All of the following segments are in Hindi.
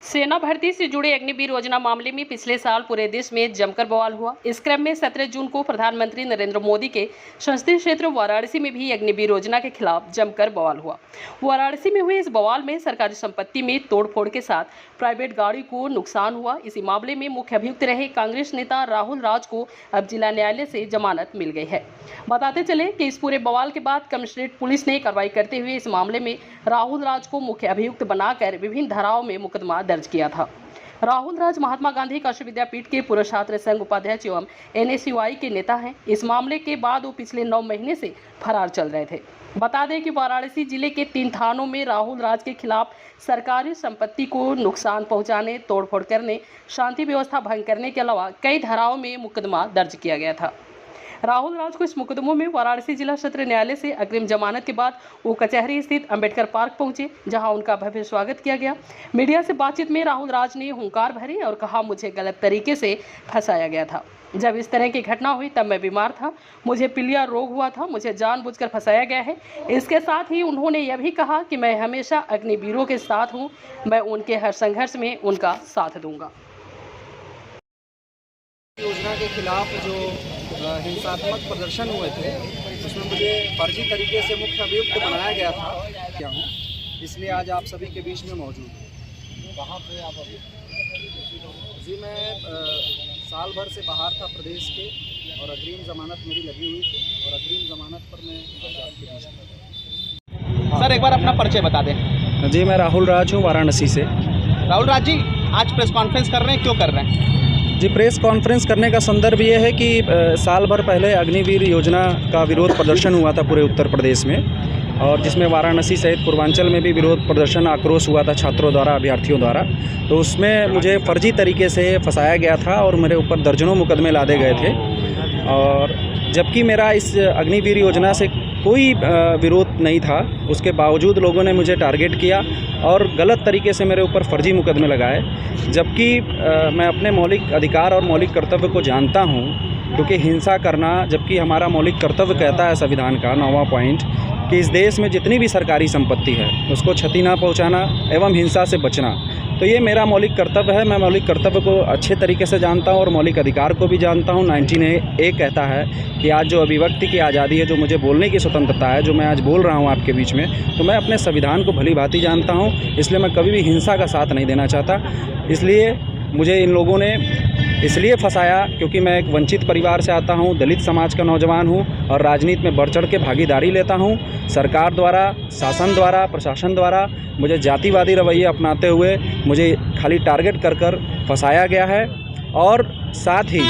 सेना भर्ती से जुड़े अग्निवीर योजना मामले में पिछले साल पूरे देश में जमकर बवाल हुआ। इस क्रम में 17 जून को प्रधानमंत्री नरेंद्र मोदी के संसदीय क्षेत्र वाराणसी में भी अग्निवीर योजना के खिलाफ जमकर बवाल हुआ। वाराणसी में हुए इस बवाल में सरकारी संपत्ति में तोड़फोड़ के साथ प्राइवेट गाड़ी को नुकसान हुआ। इसी मामले में मुख्य अभियुक्त रहे कांग्रेस नेता राहुल राज को अब जिला न्यायालय से जमानत मिल गई है। बताते चले कि इस पूरे बवाल के बाद कमिश्नरेट पुलिस ने कार्रवाई करते हुए इस मामले में राहुल राज को मुख्य अभियुक्त बनाकर विभिन्न धाराओं में मुकदमा दर्ज किया था। राहुल राज महात्मा गांधी काशी विद्यापीठ के पूर्व छात्र संघ उपाध्यक्ष एवं NSUI के नेता हैं। इस मामले के बाद वो पिछले 9 महीने से फरार चल रहे थे। बता दें कि वाराणसी जिले के 3 थानों में राहुल राज के खिलाफ सरकारी संपत्ति को नुकसान पहुंचाने, तोड़फोड़ करने, शांति व्यवस्था भंग करने के अलावा कई धाराओं में मुकदमा दर्ज किया गया था। राहुल राज को इस मुकदमों में वाराणसी जिला सत्र न्यायालय से अग्रिम जमानत के बाद वो कचहरी स्थित अंबेडकर पार्क पहुंचे, जहां उनका भव्य स्वागत किया गया। मीडिया से बातचीत में राहुल राज ने हुंकार भरी और कहा, मुझे गलत तरीके से फंसाया गया था। जब इस तरह की घटना हुई तब मैं बीमार था, मुझे पीलिया रोग हुआ था, मुझे जानबूझकर फंसाया गया है। इसके साथ ही उन्होंने यह भी कहा कि मैं हमेशा अग्निवीरों के साथ हूँ, मैं उनके हर संघर्ष में उनका साथ दूंगा। योजना के खिलाफ जो हिंसात्मक प्रदर्शन हुए थे उसमें मुझे फर्जी तरीके से मुख्य अभियुक्त बनाया गया था क्या हूँ, इसलिए आज आप सभी के बीच में मौजूद हूँ। कहाँ पे आप अभी? जी, मैं साल भर से बाहर था प्रदेश के और अग्रिम जमानत मेरी लगी हुई थी और अग्रिम जमानत पर मैं आज आपके बीच में। सर, एक बार अपना परिचय बता दें। जी, मैं राहुल राज हूँ वाराणसी से। राहुल राज जी, आज प्रेस कॉन्फ्रेंस कर रहे हैं, क्यों कर रहे हैं? जी, प्रेस कॉन्फ्रेंस करने का संदर्भ ये है कि साल भर पहले अग्निवीर योजना का विरोध प्रदर्शन हुआ था पूरे उत्तर प्रदेश में, और जिसमें वाराणसी सहित पूर्वांचल में भी विरोध प्रदर्शन, आक्रोश हुआ था छात्रों द्वारा, अभ्यर्थियों द्वारा। तो उसमें मुझे फर्जी तरीके से फंसाया गया था और मेरे ऊपर दर्जनों मुकदमे लादे गए थे। और जबकि मेरा इस अग्निवीर योजना से कोई विरोध नहीं था, उसके बावजूद लोगों ने मुझे टारगेट किया और गलत तरीके से मेरे ऊपर फर्जी मुकदमे लगाए। जबकि मैं अपने मौलिक अधिकार और मौलिक कर्तव्य को जानता हूं, क्योंकि हिंसा करना, जबकि हमारा मौलिक कर्तव्य कहता है संविधान का 9वां पॉइंट कि इस देश में जितनी भी सरकारी संपत्ति है उसको क्षति ना पहुंचाना एवं हिंसा से बचना। तो ये मेरा मौलिक कर्तव्य है। मैं मौलिक कर्तव्य को अच्छे तरीके से जानता हूं और मौलिक अधिकार को भी जानता हूं। 19A कहता है कि आज जो अभिव्यक्ति की आज़ादी है, जो मुझे बोलने की स्वतंत्रता है, जो मैं आज बोल रहा हूं आपके बीच में, तो मैं अपने संविधान को भली भांति जानता हूं। इसलिए मैं कभी भी हिंसा का साथ नहीं देना चाहता। इसलिए मुझे इन लोगों ने इसलिए फंसाया क्योंकि मैं एक वंचित परिवार से आता हूं, दलित समाज का नौजवान हूं और राजनीति में बढ़ चढ़ के भागीदारी लेता हूं। सरकार द्वारा, शासन द्वारा, प्रशासन द्वारा मुझे जातिवादी रवैया अपनाते हुए मुझे खाली टारगेट कर कर फंसाया गया है। और साथ ही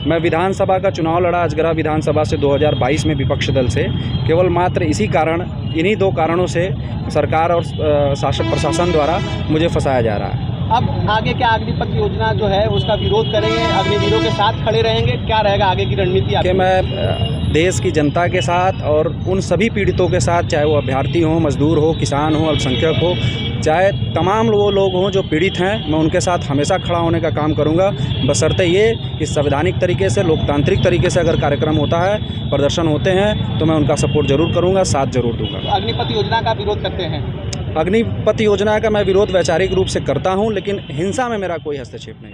मैं विधानसभा का चुनाव लड़ा अजगरा विधानसभा से 2022 में विपक्ष दल से, केवल मात्र इसी कारण, इन्हीं 2 कारणों से सरकार और शासन प्रशासन द्वारा मुझे फंसाया जा रहा है। अब आगे क्या अग्निपथ योजना जो है उसका विरोध करेंगे, अग्निवीरों के साथ खड़े रहेंगे, क्या रहेगा आगे की रणनीति? कि मैं देश की जनता के साथ और उन सभी पीड़ितों के साथ, चाहे वो अभ्यर्थी हों, मजदूर हो, किसान हो, अल्पसंख्यक हो, चाहे तमाम वो लोग हों जो पीड़ित हैं, मैं उनके साथ हमेशा खड़ा होने का काम करूंगा, बशर्ते ये कि संवैधानिक तरीके से, लोकतांत्रिक तरीके से अगर कार्यक्रम होता है, प्रदर्शन होते हैं, तो मैं उनका सपोर्ट जरूर करूंगा, साथ जरूर दूंगा। अग्निपथ योजना का विरोध करते हैं? अग्निपथ योजना का मैं विरोध वैचारिक रूप से करता हूं, लेकिन हिंसा में मेरा कोई हस्तक्षेप नहीं।